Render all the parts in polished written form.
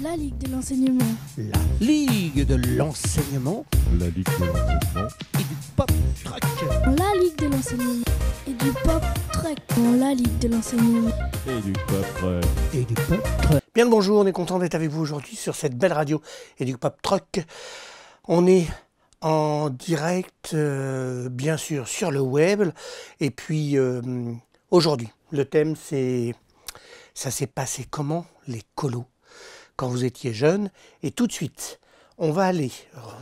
La Ligue de l'enseignement. La Ligue de l'enseignement. La Ligue de l'enseignement. Et du pop truck. La Ligue de l'enseignement. Et du pop truck. La Ligue de l'enseignement. Et du pop truck. Et du pop truck. Bien le bonjour, on est content d'être avec vous aujourd'hui sur cette belle radio et du pop truck. On est en direct, bien sûr, sur le web. Et puis, aujourd'hui, le thème, c'est... Ça s'est passé comment, les colos, quand vous étiez jeune? Et tout de suite, on va aller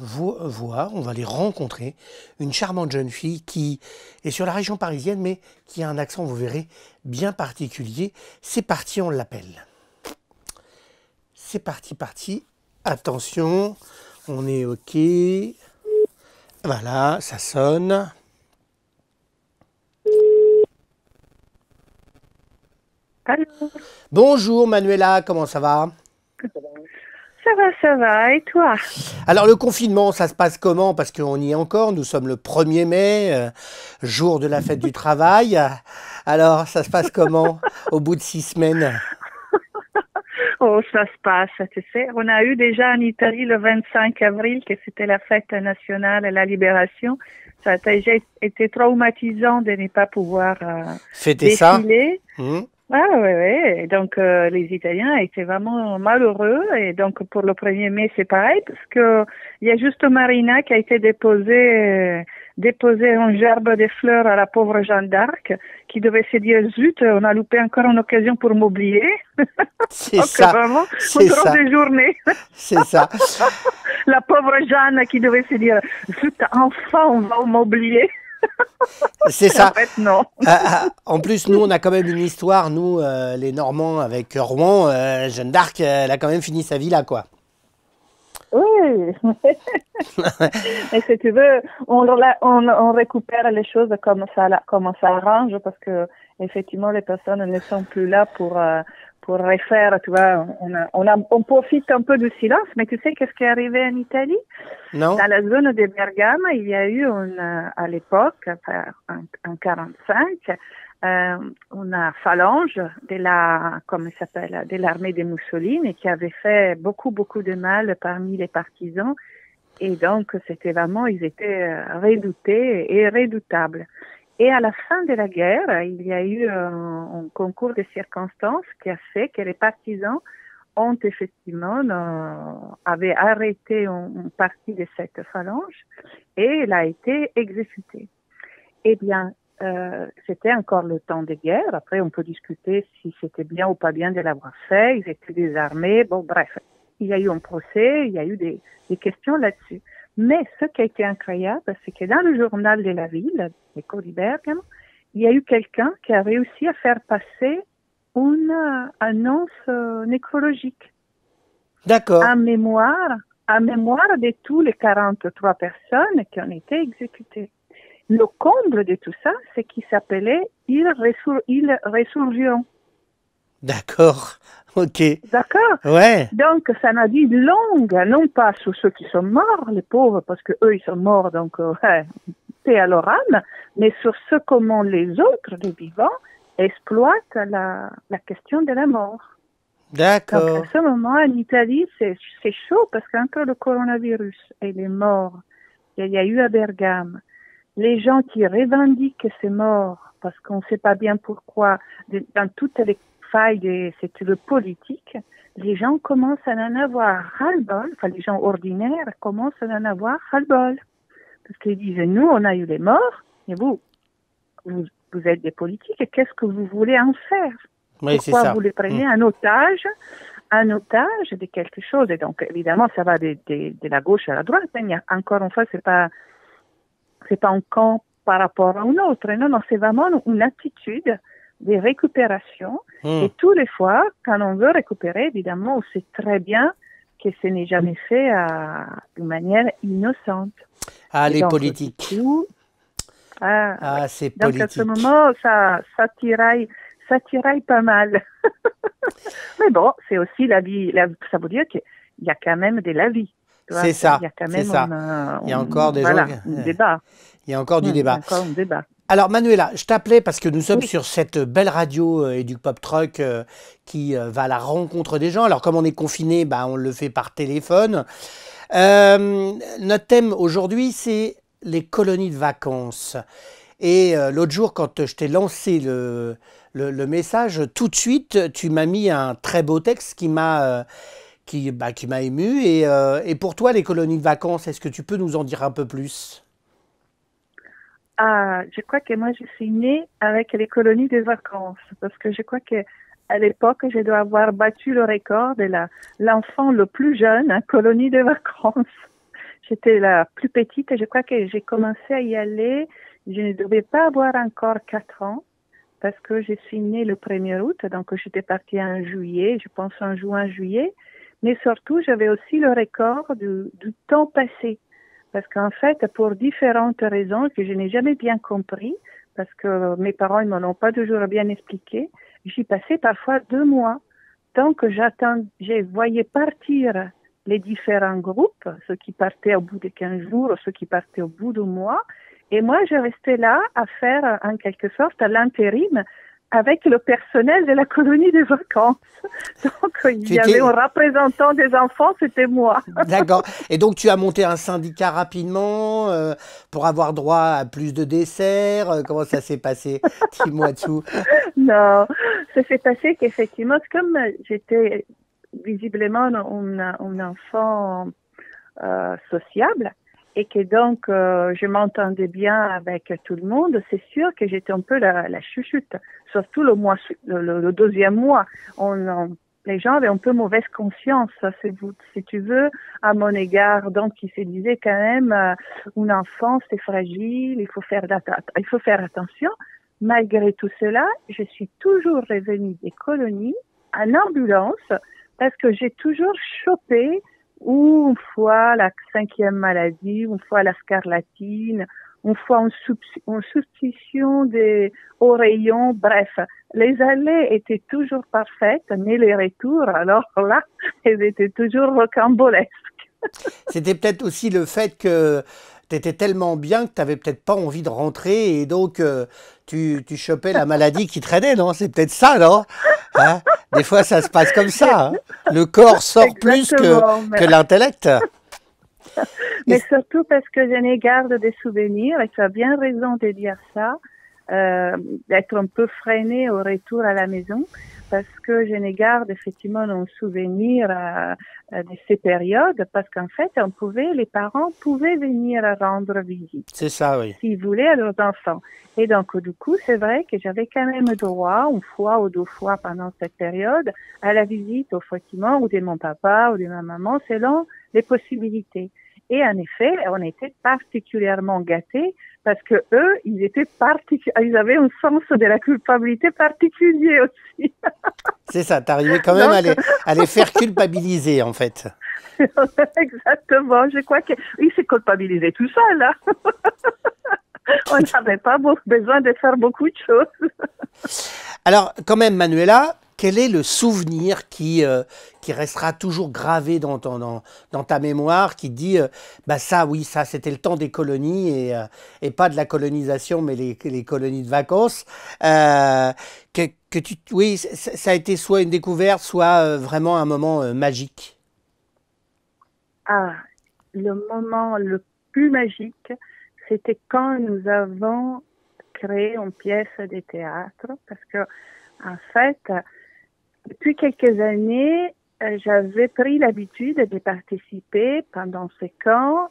voir, on va aller rencontrer une charmante jeune fille qui est sur la région parisienne, mais qui a un accent, vous verrez, bien particulier. C'est parti, on l'appelle. C'est parti. Attention, on est OK. Voilà, ça sonne. Allô. Bonjour Manuela, comment ça va? Ça va, et toi? Alors le confinement, ça se passe comment? Parce qu'on y est encore, nous sommes le 1er mai, jour de la fête du travail. Alors ça se passe comment au bout de 6 semaines? Oh, ça se passe, tu sais. On a eu déjà en Italie le 25 avril, que c'était la fête nationale et la libération. Ça a déjà été traumatisant de ne pas pouvoir Fêter défiler. Ça Ah oui. Donc les Italiens étaient vraiment malheureux, et donc pour le 1er mai c'est pareil, parce que il y a juste Marina qui a été déposé en gerbe de fleurs à la pauvre Jeanne d'Arc, qui devait se dire zut, on a loupé encore une occasion pour m'oublier. C'est ça. Vraiment, C'est une drôle ça. de journée. C'est ça. La pauvre Jeanne qui devait se dire zut, enfin on va m'oublier. C'est ça. En fait, non. En plus, nous, on a quand même une histoire, nous, les Normands, avec Rouen. Jeanne d'Arc, elle a quand même fini sa vie là, quoi. Oui. Et si tu veux, on récupère les choses comme ça arrange, parce que effectivement les personnes ne sont plus là pour refaire, tu vois. On profite un peu du silence, mais tu sais qu'est-ce qui est arrivé en Italie? Non? Dans la zone de Bergame, il y a eu à l'époque, en 45, une phalange de l'armée de Mussolini, qui avait fait beaucoup de mal parmi les partisans, et donc c'était vraiment, ils étaient redoutés et redoutables. Et à la fin de la guerre, il y a eu un concours de circonstances qui a fait que les partisans ont effectivement avaient arrêté une partie de cette phalange, et elle a été exécutée. Eh bien, c'était encore le temps de guerre. Après, on peut discuter si c'était bien ou pas bien de l'avoir fait. Ils étaient désarmés. Bon, bref, il y a eu un procès, il y a eu des questions là-dessus. Mais ce qui a été incroyable, c'est que dans le journal de la ville, l'Écho di Bergamo, il y a eu quelqu'un qui a réussi à faire passer une annonce nécrologique. D'accord. En mémoire de tous les 43 personnes qui ont été exécutées. Le comble de tout ça, c'est qu'il s'appelait Il Resurgion. D'accord. OK. D'accord? Ouais. Donc, ça n'a dit longue, non pas sur ceux qui sont morts, les pauvres, parce que eux, ils sont morts, donc, paix à leur âme, mais sur ce comment les autres, les vivants, exploitent la question de la mort. D'accord. Donc, à ce moment, en Italie, c'est chaud, parce qu'entre le coronavirus et les morts, il y a eu à Bergame, les gens qui revendiquent ces morts, parce qu'on ne sait pas bien pourquoi, dans toutes les failles c'est le politique, les gens commencent à en avoir ras-le-bol, enfin les gens ordinaires commencent à en avoir ras-le-bol. Parce qu'ils disent, nous, on a eu les morts, et vous êtes des politiques, et qu'est-ce que vous voulez en faire? Oui, c'est Pourquoi ça. vous les prenez en otage de quelque chose? Et donc, évidemment, ça va de la gauche à la droite. Mais encore une fois, c'est pas un camp par rapport à un autre. Non, c'est vraiment une attitude de récupération. Et tous les fois, quand on veut récupérer, évidemment, on sait très bien que ce n'est jamais fait de manière innocente. Ah, et les donc, politiques. Du coup, c'est donc, politique. à ce moment, ça tiraille pas mal. Mais bon, c'est aussi la vie. Ça veut dire qu'il y a quand même de la vie. C'est ça. Il y a quand C'est même ça. Il y a encore des gens. un débat. Il y a encore du Il y débat. a encore un débat. Alors Manuela, je t'appelais parce que nous sommes Oui. sur cette belle radio et du pop truck qui va à la rencontre des gens. Alors comme on est confiné, bah, on le fait par téléphone. Notre thème aujourd'hui, c'est les colonies de vacances. Et l'autre jour, quand je t'ai lancé le message, tout de suite, tu m'as mis un très beau texte qui m'a ému. Et pour toi, les colonies de vacances, est-ce que tu peux nous en dire un peu plus? Ah, je crois que moi, je suis née avec les colonies de vacances parce que je crois que à l'époque, je dois avoir battu le record de l'enfant le plus jeune en colonie de vacances. J'étais la plus petite et je crois que j'ai commencé à y aller. Je ne devais pas avoir encore 4 ans parce que je suis née le 1er août, donc j'étais partie en juillet, je pense en juin, juillet. Mais surtout, j'avais aussi le record du temps passé. Parce qu'en fait, pour différentes raisons que je n'ai jamais bien compris, parce que mes parents ne me l'ont pas toujours bien expliqué, j'y passais parfois 2 mois. Tant que je voyais partir les différents groupes, ceux qui partaient au bout de 15 jours, ceux qui partaient au bout d'un mois, et moi, je restais là à faire, en quelque sorte, l'intérim avec le personnel de la colonie de vacances. Donc, il y avait un représentant des enfants, c'était moi. D'accord. Et donc, tu as monté un syndicat rapidement pour avoir droit à plus de desserts. Comment ça s'est passé? Dis-moi tout. Non, ça s'est passé qu'effectivement, comme j'étais visiblement un enfant sociable, et que donc je m'entendais bien avec tout le monde, c'est sûr que j'étais un peu la chouchoute. Surtout le deuxième mois, les gens avaient un peu mauvaise conscience, si tu veux, à mon égard. Donc ils se disaient quand même, un enfant c'est fragile, il faut faire attention. Malgré tout cela, je suis toujours revenue des colonies en ambulance parce que j'ai toujours chopé ou une fois la 5e maladie, une fois la scarlatine, une fois une suspicion au rayon. Bref, les allées étaient toujours parfaites, mais les retours, alors là, elles étaient toujours rocambolesques. C'était peut-être aussi le fait que tu étais tellement bien que tu n'avais peut-être pas envie de rentrer et donc tu chopais la maladie qui traînait, non? C'est peut-être ça, non? Hein? Des fois, ça se passe comme ça. Hein? Le corps sort plus que l'intellect. Mais surtout parce que je n'ai garde des souvenirs, et tu as bien raison de dire ça, d'être un peu freinée au retour à la maison, parce que je n'ai garde effectivement un souvenir de ces périodes, parce qu'en fait, les parents pouvaient venir rendre visite. C'est ça, oui. S'ils voulaient à leurs enfants. Et donc, du coup, c'est vrai que j'avais quand même droit, une fois ou 2 fois pendant cette période, à la visite, effectivement, ou de mon papa ou de ma maman, selon les possibilités. Et en effet, on était particulièrement gâtés parce que eux, ils avaient un sens de la culpabilité particulier aussi. C'est ça, t'arrivais quand même à les faire culpabiliser, en fait. Exactement, je crois qu'ils se culpabilisaient tout seul. Hein. On n'avait pas besoin de faire beaucoup de choses. Alors, quand même, Manuela, quel est le souvenir qui restera toujours gravé dans ta mémoire, qui dit, bah ça, oui, ça, c'était le temps des colonies et pas de la colonisation, mais les colonies de vacances. Oui, ça a été soit une découverte, soit vraiment un moment magique. Ah, le moment le plus magique, c'était quand nous avons créé une pièce de théâtre, parce que, en fait, depuis quelques années, j'avais pris l'habitude de participer pendant ces camps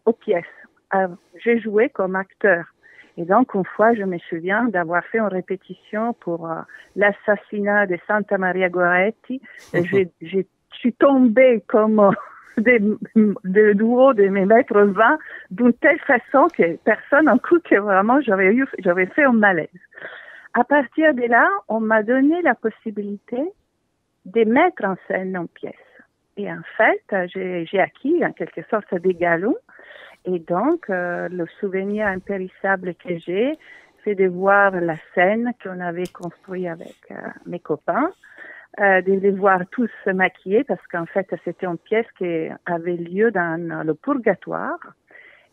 aux pièces. J'ai joué comme acteur. Et donc, une fois, je me souviens d'avoir fait une répétition pour l'assassinat de Santa Maria Goretti. Je suis tombée comme du haut de mes mètres 20 d'une telle façon que personne en cru que vraiment j'avais fait un malaise. À partir de là, on m'a donné la possibilité de mettre en scène une pièce. Et en fait, j'ai acquis en quelque sorte des galons. Et donc, le souvenir impérissable que j'ai, c'est de voir la scène qu'on avait construite avec mes copains, de les voir tous se maquiller, parce qu'en fait, c'était une pièce qui avait lieu dans le purgatoire.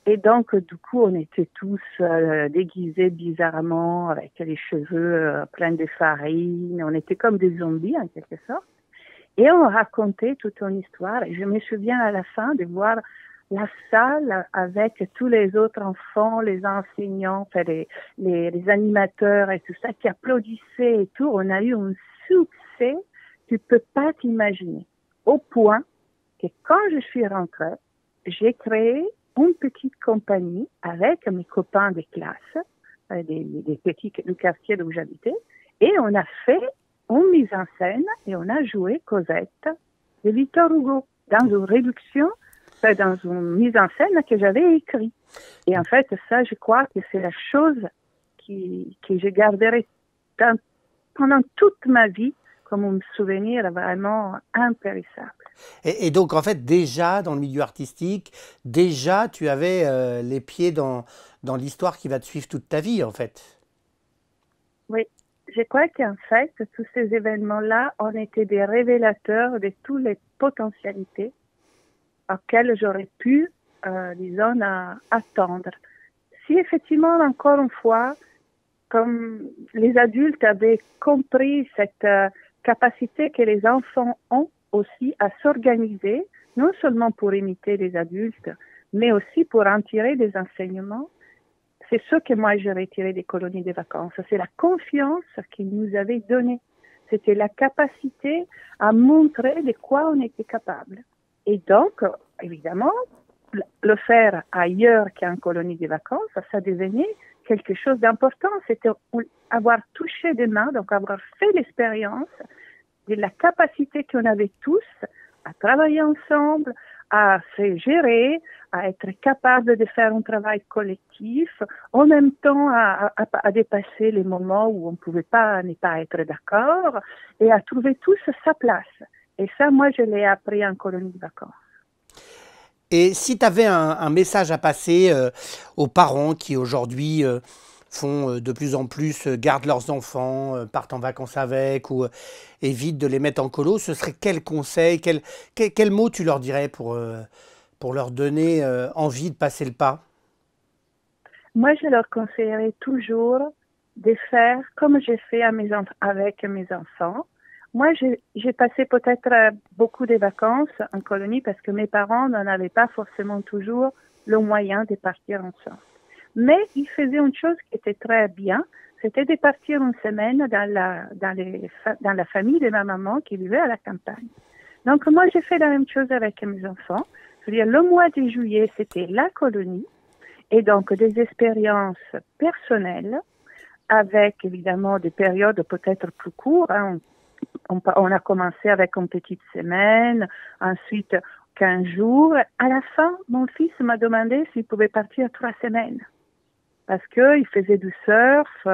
Et donc, du coup, on était tous déguisés bizarrement, avec les cheveux pleins de farine. On était comme des zombies, en quelque sorte. Et on racontait toute une histoire. Et je me souviens à la fin de voir la salle avec tous les autres enfants, les enseignants, enfin, les animateurs et tout ça, qui applaudissaient et tout. On a eu un succès, tu peux pas t'imaginer. Au point que quand je suis rentrée, j'ai créé une petite compagnie avec mes copains de classe, des petits du quartier où j'habitais, et on a fait une mise en scène et on a joué Cosette de Victor Hugo dans une réduction, dans une mise en scène que j'avais écrite. Et en fait, ça, je crois que c'est la chose que je garderai pendant toute ma vie comme un souvenir vraiment impérissable. Et donc, en fait, déjà, dans le milieu artistique, déjà, tu avais les pieds dans l'histoire qui va te suivre toute ta vie, en fait. Oui, je crois qu'en fait, tous ces événements-là ont été des révélateurs de toutes les potentialités auxquelles j'aurais pu, disons, attendre. Si effectivement, encore une fois, comme les adultes avaient compris cette capacité que les enfants ont aussi à s'organiser, non seulement pour imiter les adultes, mais aussi pour en tirer des enseignements, c'est ce que moi j'ai retiré des colonies de vacances. C'est la confiance qu'ils nous avaient donnée. C'était la capacité à montrer de quoi on était capable. Et donc, évidemment, le faire ailleurs qu'en colonie de vacances, ça devenait quelque chose d'important. C'était avoir touché des mains, donc avoir fait l'expérience de la capacité qu'on avait tous à travailler ensemble, à se gérer, à être capable de faire un travail collectif, en même temps à dépasser les moments où on ne pouvait pas ne pas être d'accord et à trouver tous sa place. Et ça, moi, je l'ai appris en colonie de vacances. Et si tu avais un message à passer aux parents qui aujourd'hui font de plus en plus, gardent leurs enfants, partent en vacances avec ou évitent de les mettre en colo, ce serait quel conseil, quel mot tu leur dirais pour leur donner envie de passer le pas? Moi, je leur conseillerais toujours de faire comme j'ai fait avec mes enfants. Moi, j'ai passé peut-être beaucoup de vacances en colonie parce que mes parents n'en avaient pas forcément toujours le moyen de partir ensemble. Mais ils faisaient une chose qui était très bien, c'était de partir une semaine dans la famille de ma maman qui vivait à la campagne. Donc moi, j'ai fait la même chose avec mes enfants. C'est-à-dire, le mois de juillet, c'était la colonie, et donc des expériences personnelles, avec évidemment des périodes peut-être plus courtes. On a commencé avec une petite semaine, ensuite 15 jours. À la fin, mon fils m'a demandé s'il pouvait partir 3 semaines. Parce qu'il faisait du surf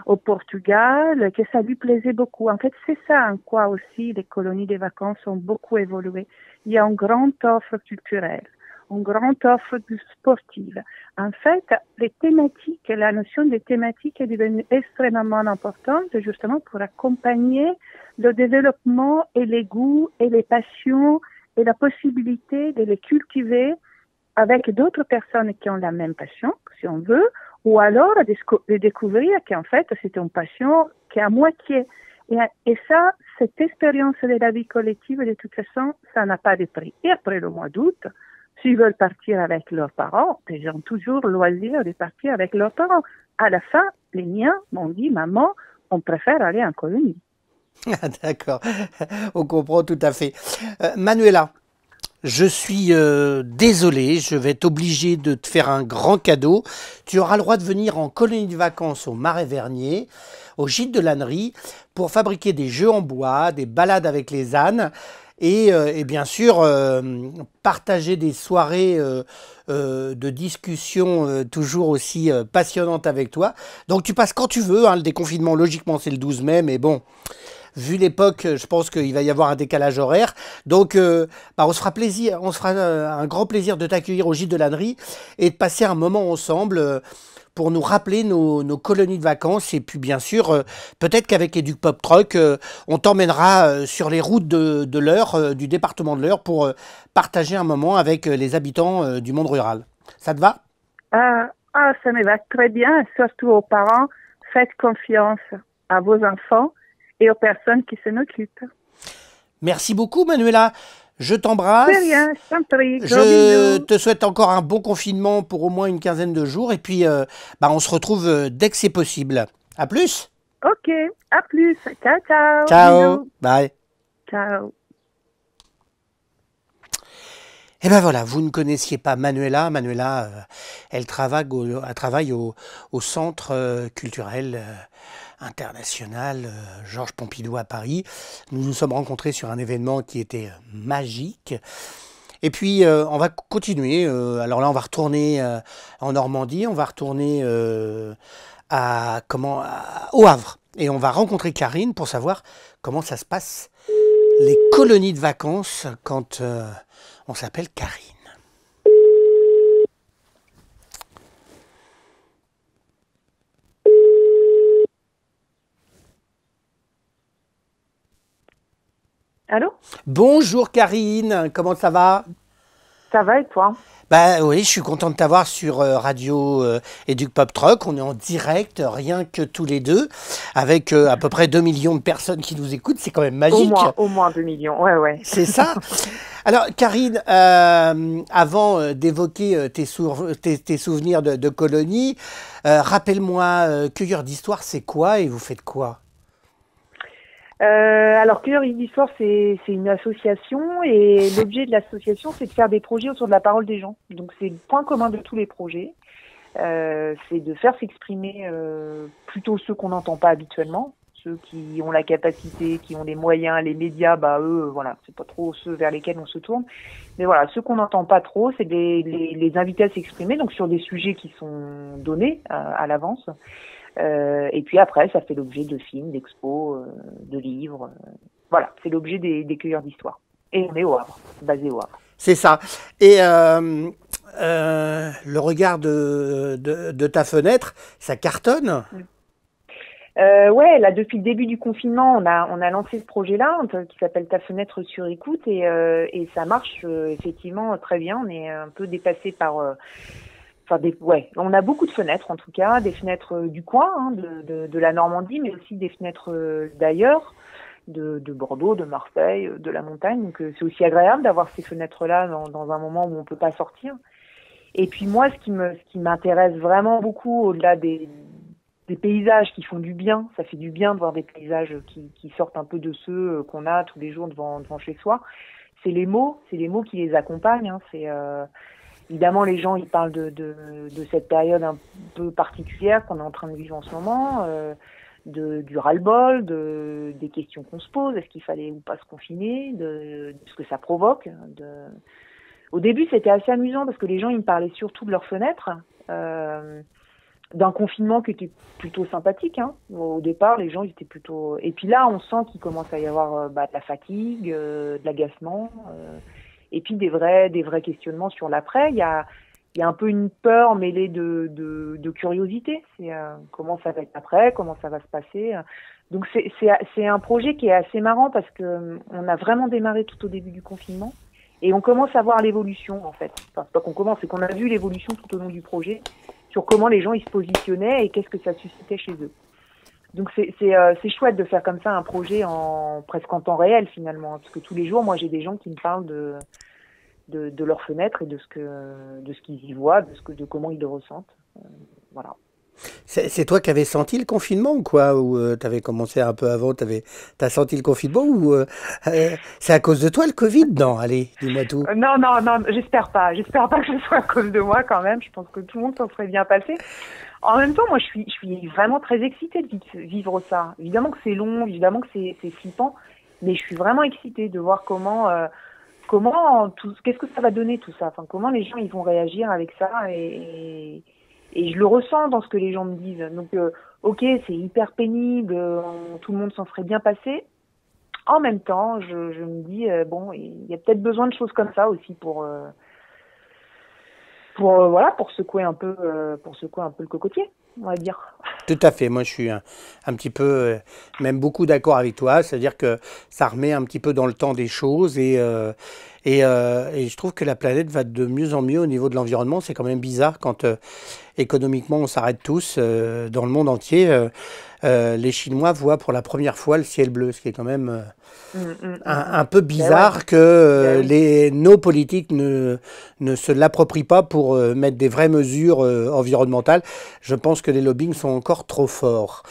au Portugal, que ça lui plaisait beaucoup. En fait, c'est ça en quoi aussi les colonies de vacances ont beaucoup évolué. Il y a une grande offre culturelle, une grande offre sportive. En fait, les thématiques, la notion des thématiques est devenue extrêmement importante justement pour accompagner le développement et les goûts et les passions et la possibilité de les cultiver avec d'autres personnes qui ont la même passion, si on veut, ou alors de découvrir qu'en fait, c'est une passion qui est à moitié. Et ça, cette expérience de la vie collective, de toute façon, ça n'a pas de prix. Et après le mois d'août, s'ils veulent partir avec leurs parents, ils ont toujours le loisir de partir avec leurs parents. À la fin, les miens m'ont dit, maman, on préfère aller en colonie. D'accord, on comprend tout à fait. Manuela, je suis désolé, je vais être obligé de te faire un grand cadeau. Tu auras le droit de venir en colonie de vacances au Marais Vernier, au gîte de l'ânerie, pour fabriquer des jeux en bois, des balades avec les ânes et bien sûr partager des soirées de discussion toujours aussi passionnantes avec toi. Donc tu passes quand tu veux, hein, le déconfinement logiquement c'est le 12 mai, mais bon... Vu l'époque, je pense qu'il va y avoir un décalage horaire. Donc, on se fera plaisir, on se fera un grand plaisir de t'accueillir au gîte de l'ânerie et de passer un moment ensemble pour nous rappeler nos colonies de vacances. Et puis, bien sûr, peut-être qu'avec Educ Pop Truck, on t'emmènera sur les routes de l'Eure, du département de l'Eure, pour partager un moment avec les habitants du monde rural. Ça te va ? Ça me va très bien, surtout aux parents. Faites confiance à vos enfants et aux personnes qui s'en occupent. Merci beaucoup, Manuela. Je C'est t'embrasse. rien, je t'en prie. Gros Je bisous. te souhaite encore un bon confinement pour au moins une quinzaine de jours. Et puis, on se retrouve dès que c'est possible. À plus. Ok, à plus. Ciao, ciao. Ciao. Bisous. Bye. Ciao. Et ben voilà, vous ne connaissiez pas Manuela. Manuela, elle travaille au Centre culturel international Georges Pompidou à Paris. Nous nous sommes rencontrés sur un événement qui était magique. Et puis, on va continuer. Alors là, on va retourner en Normandie. On va retourner au Havre. Et on va rencontrer Karine pour savoir comment ça se passe, les colonies de vacances, quand on s'appelle Karine. Allô? Bonjour Karine, comment ça va? Ça va et toi? Bah oui, je suis content de t'avoir sur Radio Educ Pop Truck. On est en direct, rien que tous les deux, avec à peu près 2 millions de personnes qui nous écoutent. C'est quand même magique. Au moins 2 millions, ouais. C'est ça. Alors Karine, avant d'évoquer tes souvenirs de colonie, rappelle-moi, Cueilleur d'Histoire, c'est quoi et vous faites quoi? Alors, Cueilleur d'Histoire, c'est une association et l'objet de l'association, c'est de faire des projets autour de la parole des gens. Donc, c'est le point commun de tous les projets. C'est de faire s'exprimer plutôt ceux qu'on n'entend pas habituellement, ceux qui ont la capacité, qui ont les moyens, les médias, eux, voilà, c'est pas trop ceux vers lesquels on se tourne. Mais voilà, ceux qu'on n'entend pas trop, c'est les inviter à s'exprimer, donc sur des sujets qui sont donnés à l'avance. Et puis après, ça fait l'objet de films, d'expos, de livres. Voilà, c'est l'objet des Cueilleurs d'Histoire. Et on est au Havre, basé au Havre. C'est ça. Et le regard de ta fenêtre, ça cartonne? Ouais, là depuis le début du confinement, on a lancé ce projet-là qui s'appelle Ta fenêtre sur écoute et ça marche effectivement très bien. On est un peu dépassé par on a beaucoup de fenêtres en tout cas, des fenêtres du coin, de la Normandie, mais aussi des fenêtres d'ailleurs, de Bordeaux, de Marseille, de la montagne. Donc c'est aussi agréable d'avoir ces fenêtres-là dans un moment où on peut pas sortir. Et puis moi, ce qui m'intéresse vraiment beaucoup, au-delà des paysages qui font du bien, ça fait du bien de voir des paysages qui sortent un peu de ceux qu'on a tous les jours devant chez soi. C'est les mots qui les accompagnent. Évidemment, les gens, ils parlent de cette période un peu particulière qu'on est en train de vivre en ce moment, du ras-le-bol, des questions qu'on se pose, est-ce qu'il fallait ou pas se confiner, de ce que ça provoque. Au début, c'était assez amusant parce que les gens, ils me parlaient surtout de leurs fenêtres, d'un confinement qui était plutôt sympathique. Au départ, les gens, ils étaient plutôt... Et puis là, on sent qu'il commence à y avoir de la fatigue, de l'agacement... Et puis des vrais questionnements sur l'après. Il y a un peu une peur mêlée de curiosité. C'est comment ça va être après, comment ça va se passer. Donc c'est un projet qui est assez marrant parce que on a vraiment démarré tout au début du confinement et on commence à voir l'évolution en fait. Enfin, c'est pas qu'on commence, c'est qu'on a vu l'évolution tout au long du projet sur comment les gens ils se positionnaient et qu'est-ce que ça suscitait chez eux. Donc c'est chouette de faire comme ça un projet presque en temps réel finalement, parce que tous les jours, moi j'ai des gens qui me parlent de leurs fenêtres et de ce qu'ils y voient, de comment ils le ressentent. Voilà. C'est toi qui avais senti le confinement ou quoi? Ou tu avais commencé un peu avant, t'as senti le confinement ou c'est à cause de toi le Covid? Non, allez, dis-moi tout. Non, j'espère pas. J'espère pas que ce soit à cause de moi quand même. Je pense que tout le monde s'en serait bien passé. En même temps, moi, je suis vraiment très excitée de vivre ça. Évidemment que c'est long, évidemment que c'est flippant, mais je suis vraiment excitée de voir qu'est-ce que ça va donner tout ça. Enfin, comment les gens ils vont réagir avec ça et je le ressens dans ce que les gens me disent. Donc, ok, c'est hyper pénible, tout le monde s'en serait bien passé. En même temps, je me dis bon, il y a peut-être besoin de choses comme ça aussi voilà, pour secouer un peu le cocotier, on va dire. Tout à fait. Moi, je suis un petit peu, même beaucoup d'accord avec toi. C'est-à-dire que ça remet un petit peu dans le temps des choses et je trouve que la planète va de mieux en mieux au niveau de l'environnement. C'est quand même bizarre quand économiquement on s'arrête tous dans le monde entier. Les Chinois voient pour la première fois le ciel bleu, ce qui est quand même un peu bizarre que nos politiques ne se l'approprient pas pour mettre des vraies mesures environnementales. Je pense que les lobbying sont encore trop forts.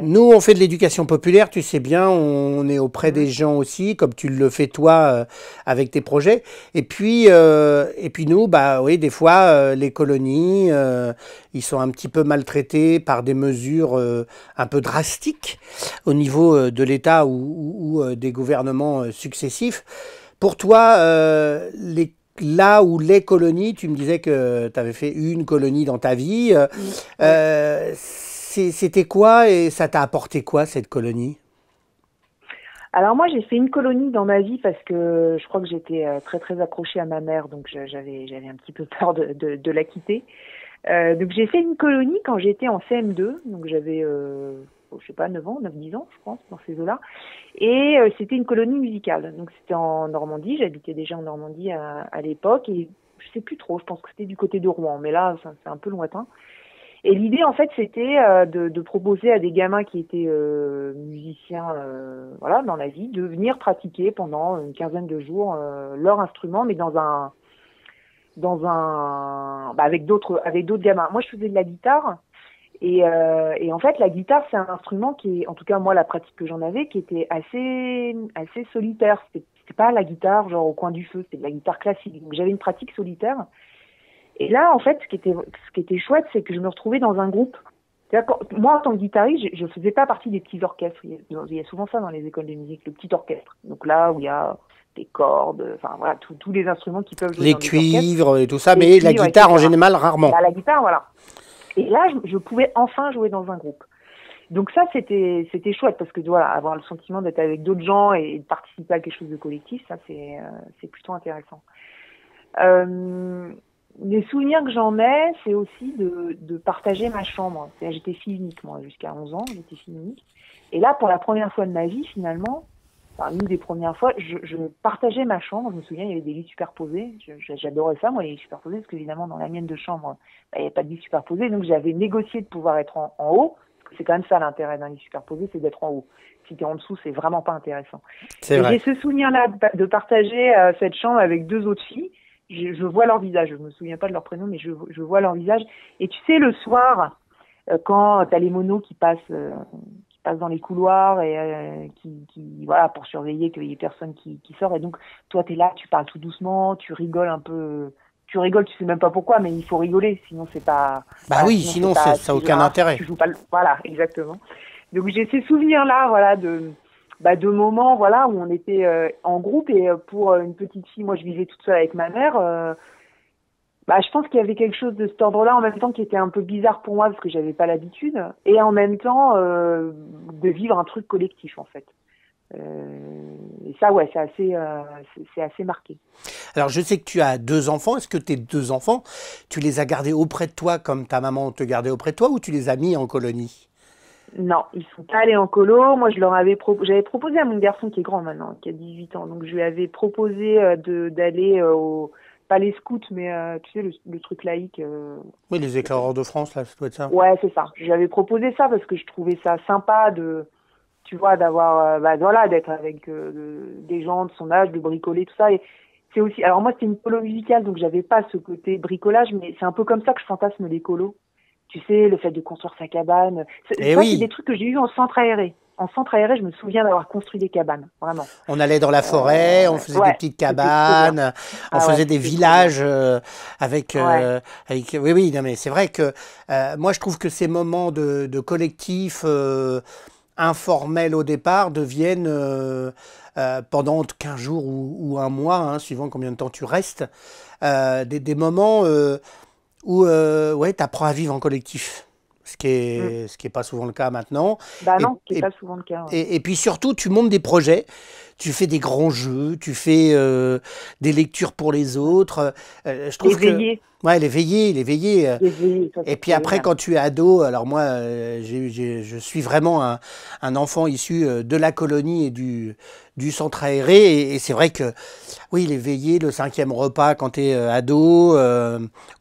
Nous, on fait de l'éducation populaire, tu sais bien, on est auprès des gens aussi, comme tu le fais toi avec tes projets. Et puis nous, bah oui, des fois, les colonies, ils sont un petit peu maltraités par des mesures un peu drastiques au niveau de l'État ou des gouvernements successifs. Pour toi, là où les colonies, tu me disais que tu avais fait une colonie dans ta vie, c'était quoi et ça t'a apporté quoi cette colonie? Alors moi j'ai fait une colonie dans ma vie parce que je crois que j'étais très très accrochée à ma mère, donc j'avais un petit peu peur de la quitter. Donc j'ai fait une colonie quand j'étais en CM2, donc j'avais je sais pas 9 ans, 9-10 ans je pense, dans ces eaux-là. Et c'était une colonie musicale, donc c'était en Normandie, j'habitais déjà en Normandie à l'époque et je sais plus trop, je pense que c'était du côté de Rouen, mais là c'est un peu lointain. Et l'idée, en fait, c'était de proposer à des gamins qui étaient musiciens voilà, dans la vie, de venir pratiquer pendant une quinzaine de jours leur instrument, mais avec d'autres gamins. Moi, je faisais de la guitare. Et en fait, la guitare, c'est un instrument qui est, en tout cas, moi, la pratique que j'en avais, qui était assez solitaire. C'était pas la guitare, genre, au coin du feu, c'était de la guitare classique. Donc, j'avais une pratique solitaire. Et là, en fait, ce qui était chouette, c'est que je me retrouvais dans un groupe. Moi, en tant que guitariste, je faisais pas partie des petits orchestres. Il y a souvent ça dans les écoles de musique, le petit orchestre. Donc là, où il y a des cordes, enfin voilà, tous les instruments qui peuvent jouer dans des orchestres. Les cuivres et tout ça, mais la guitare en général, rarement. La guitare, voilà. Et là, je pouvais enfin jouer dans un groupe. Donc ça, c'était chouette parce que voilà, avoir le sentiment d'être avec d'autres gens et de participer à quelque chose de collectif, ça c'est plutôt intéressant. Les souvenirs que j'en ai, c'est aussi de partager ma chambre. J'étais fille unique, moi, jusqu'à 11 ans, j'étais fille unique. Et là, pour la première fois de ma vie, finalement, enfin, une des premières fois, je partageais ma chambre. Je me souviens, il y avait des lits superposés. J'adorais ça, moi, les lits superposés, parce qu'évidemment, dans la mienne de chambre, il n'y avait pas de lit superposé. Donc, j'avais négocié de pouvoir être en haut. Parce que c'est quand même ça l'intérêt d'un lit superposé, c'est d'être en haut. Si tu es en dessous, c'est vraiment pas intéressant. J'ai ce souvenir-là de partager cette chambre avec deux autres filles. Je vois leur visage, je me souviens pas de leur prénom, mais je vois leur visage. Et tu sais, le soir, quand t'as les monos qui passent dans les couloirs et voilà, pour surveiller qu'il y ait personne qui sort. Et donc, toi, t'es là, tu parles tout doucement, tu rigoles un peu. Tu rigoles, tu sais même pas pourquoi, mais il faut rigoler, sinon c'est pas. Bah voilà, oui, sinon ça n'a aucun intérêt. Tu joues pas. Voilà, exactement. Donc j'ai ces souvenirs-là, voilà, de moments, voilà, où on était en groupe et pour une petite fille, moi je vivais toute seule avec ma mère. Je pense qu'il y avait quelque chose de cet ordre-là en même temps qui était un peu bizarre pour moi parce que j'avais pas l'habitude et en même temps de vivre un truc collectif en fait. Et ça, ouais, c'est assez marqué. Alors, je sais que tu as 2 enfants. Est-ce que tes 2 enfants, tu les as gardés auprès de toi comme ta maman te gardait auprès de toi ou tu les as mis en colonie? Non, ils sont pas allés en colo. Moi, j'avais proposé à mon garçon qui est grand maintenant, qui a 18 ans. Donc, je lui avais proposé d'aller pas les scouts, mais tu sais, le truc laïque. Oui, les éclaireurs de France, là, ça doit être ça. Ouais, c'est ça. Je lui avais proposé ça parce que je trouvais ça sympa tu vois, d'avoir, voilà, d'être avec des gens de son âge, de bricoler, tout ça. Et c'est aussi, alors moi, c'était une colo musicale, donc j'avais pas ce côté bricolage, mais c'est un peu comme ça que je fantasme les colos. Tu sais, le fait de construire sa cabane. C'est des trucs que j'ai eu en centre aéré. En centre aéré, je me souviens d'avoir construit des cabanes, vraiment. On allait dans la forêt, on faisait des petites cabanes, on faisait des villages avec... Oui, non, mais c'est vrai que moi, je trouve que ces moments de collectif informels au départ deviennent, pendant 15 jours ou un mois, hein, suivant combien de temps tu restes, des moments où tu apprends à vivre en collectif. Ce qui est pas souvent le cas maintenant. Bah non, ce qui n'est pas souvent le cas. Ouais. Et puis surtout, tu montes des projets, tu fais des grands jeux, tu fais des lectures pour les autres. Je trouve éveillé. Ouais, les veillées, les veillées. Les veillées, ça, Et puis après, quand tu es ado, alors moi, je suis vraiment un enfant issu de la colonie et du centre aéré. Et c'est vrai que, oui, les veillées, le 5e repas quand tu es ado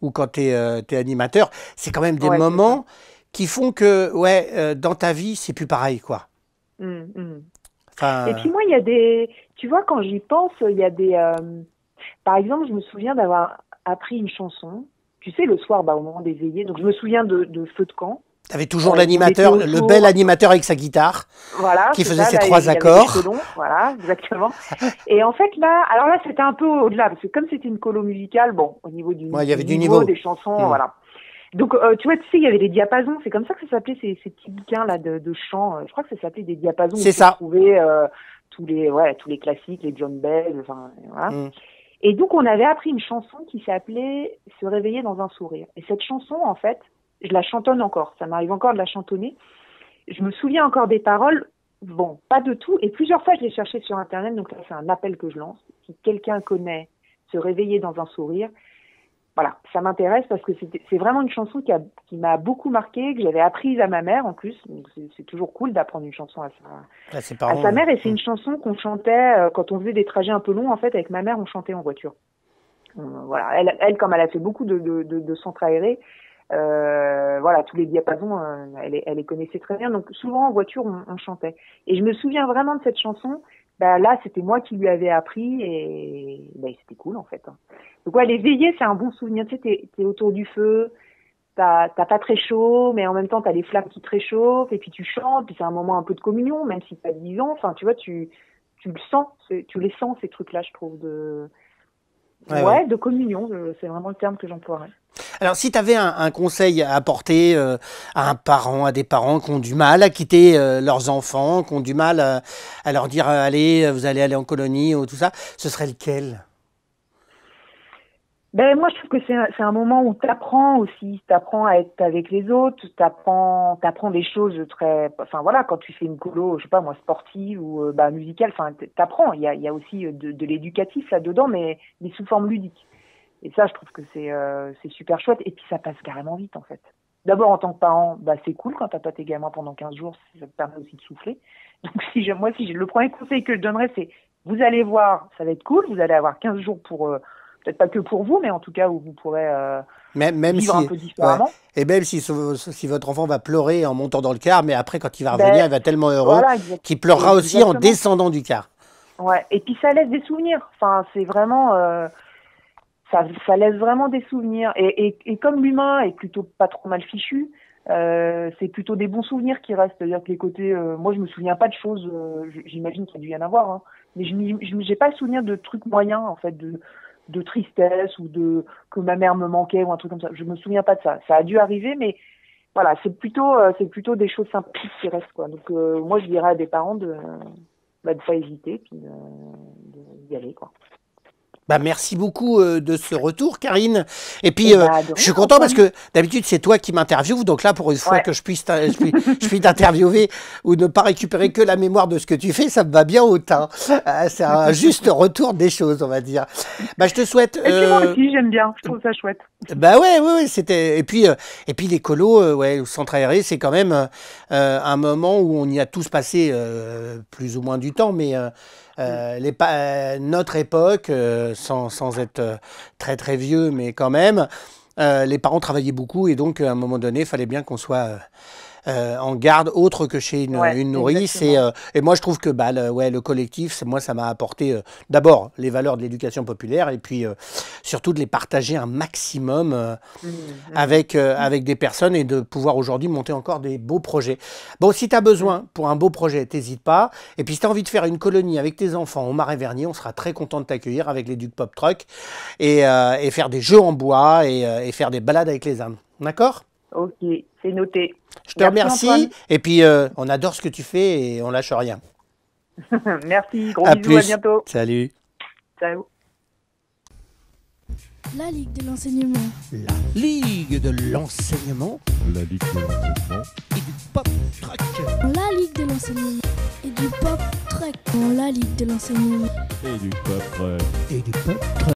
ou quand tu es animateur, c'est quand même des moments qui font que, dans ta vie, c'est plus pareil, quoi. Enfin... Et puis moi, il y a des... Tu vois, quand j'y pense, il y a des... Par exemple, je me souviens d'avoir appris une chanson, tu sais, le soir, au moment des veillées. Donc, je me souviens de Feu de camp. Tu avais toujours l'animateur, le bel animateur avec sa guitare, voilà, qui faisait ses là, 3 accords. Voilà, exactement. Et en fait, là, alors là, c'était un peu au-delà, parce que comme c'était une colo musicale, bon, au niveau du il y avait du niveau des chansons, voilà. Donc, tu vois, tu sais, il y avait des diapasons, c'est comme ça que ça s'appelait, ces petits bouquins-là de chant. Je crois que ça s'appelait des diapasons. C'est ça. Où tu trouvais tous les classiques, les John Bell, enfin, voilà. Et donc, on avait appris une chanson qui s'appelait « Se réveiller dans un sourire ». Et cette chanson, en fait, je la chantonne encore. Ça m'arrive encore de la chantonner. Je me souviens encore des paroles. Bon, pas de tout. Et plusieurs fois, je l'ai cherché sur Internet. Donc là, c'est un appel que je lance. Si quelqu'un connaît « Se réveiller dans un sourire », voilà, ça m'intéresse parce que c'est vraiment une chanson qui m'a beaucoup marqué, que j'avais apprise à ma mère en plus. Donc c'est toujours cool d'apprendre une chanson à sa mère. Et c'est une chanson qu'on chantait quand on faisait des trajets un peu longs. En fait, avec ma mère, on chantait en voiture. Voilà, elle comme elle a fait beaucoup de centres aérés, voilà, tous les diapasons, elle les connaissait très bien. Donc souvent en voiture, on chantait. Et je me souviens vraiment de cette chanson. Là, c'était moi qui lui avais appris et c'était cool en fait. Donc les veillées, c'est un bon souvenir. Tu sais, t'es autour du feu, t'as pas très chaud, mais en même temps t'as les flammes qui te réchauffent et puis tu chantes. Puis c'est un moment un peu de communion, même si t'as 10 ans. Enfin, tu vois, tu le sens, tu les sens ces trucs-là, je trouve, de communion. C'est vraiment le terme que j'emploierais. Alors, si tu avais un conseil à apporter à des parents qui ont du mal à quitter leurs enfants, qui ont du mal à leur dire allez, vous allez aller en colonie ou tout ça, ce serait lequel? Moi, je trouve que c'est un moment où t'apprends aussi, t'apprends à être avec les autres, t'apprends des choses très, enfin voilà, quand tu fais une colo, je sais pas moi, sportive ou musicale, enfin t'apprends. Il y a aussi de l'éducatif là-dedans, mais sous forme ludique. Et ça, je trouve que c'est super chouette. Et puis ça passe carrément vite en fait. D'abord en tant que parent, c'est cool quand t'as pas tes gamins pendant 15 jours, ça te permet aussi de souffler. Donc le premier conseil que je donnerais, c'est vous allez voir, ça va être cool, vous allez avoir 15 jours pour peut-être pas que pour vous, mais en tout cas où vous pourrez vivre un peu différemment. Ouais. Et même si votre enfant va pleurer en montant dans le car, mais après, quand il va revenir, il va tellement heureux qu'il pleurera aussi en descendant du car. Ouais, et puis ça laisse des souvenirs. Enfin, c'est vraiment... ça laisse vraiment des souvenirs. Et comme l'humain est plutôt pas trop mal fichu, c'est plutôt des bons souvenirs qui restent. C'est-à-dire que les côtés... moi, je me souviens pas de choses... j'imagine qu'il y a dû y en avoir, hein, mais j'ai pas le souvenir de trucs moyens, en fait, de tristesse ou que ma mère me manquait ou un truc comme ça. Je me souviens pas de ça. Ça a dû arriver, mais voilà, c'est plutôt des choses sympathiques qui restent, quoi. Donc moi je dirais à des parents de pas hésiter, puis d'y aller, quoi. Merci beaucoup de ce retour, Karine. Et puis, je suis content parce que d'habitude, c'est toi qui m'interviews. Donc là, pour une fois que je puisse t'interviewer ou ne pas récupérer que la mémoire de ce que tu fais, ça me va bien autant. C'est un juste retour des choses, on va dire. Je te souhaite... Et puis moi aussi, j'aime bien. Je trouve ça chouette. Ouais, c'était... Et puis les colos, au centre aéré, c'est quand même un moment où on y a tous passé plus ou moins du temps, mais... notre époque, sans être très très vieux, mais quand même, les parents travaillaient beaucoup et donc à un moment donné, il fallait bien qu'on soit en garde autre que chez une nourrice. Et moi, je trouve que le collectif, moi, ça m'a apporté d'abord les valeurs de l'éducation populaire et puis surtout de les partager un maximum avec des personnes et de pouvoir aujourd'hui monter encore des beaux projets. Bon, si tu as besoin pour un beau projet, t'hésite pas. Et puis, si tu as envie de faire une colonie avec tes enfants au Marais-Vernier, on sera très content de t'accueillir avec les Duc Pop Truck et faire des jeux en bois et faire des balades avec les ânes. D'accord ? Ok, c'est noté. Je te remercie. Antoine. Et puis, on adore ce que tu fais et on lâche rien. Merci. Gros bisous. À bientôt. Salut. Ciao. La Ligue de l'enseignement. La Ligue de l'enseignement. La Ligue de l'enseignement. Et du pop truck. La Ligue de l'enseignement. Et du pop truck. La Ligue de l'enseignement. Et du pop truck. Et du pop truck.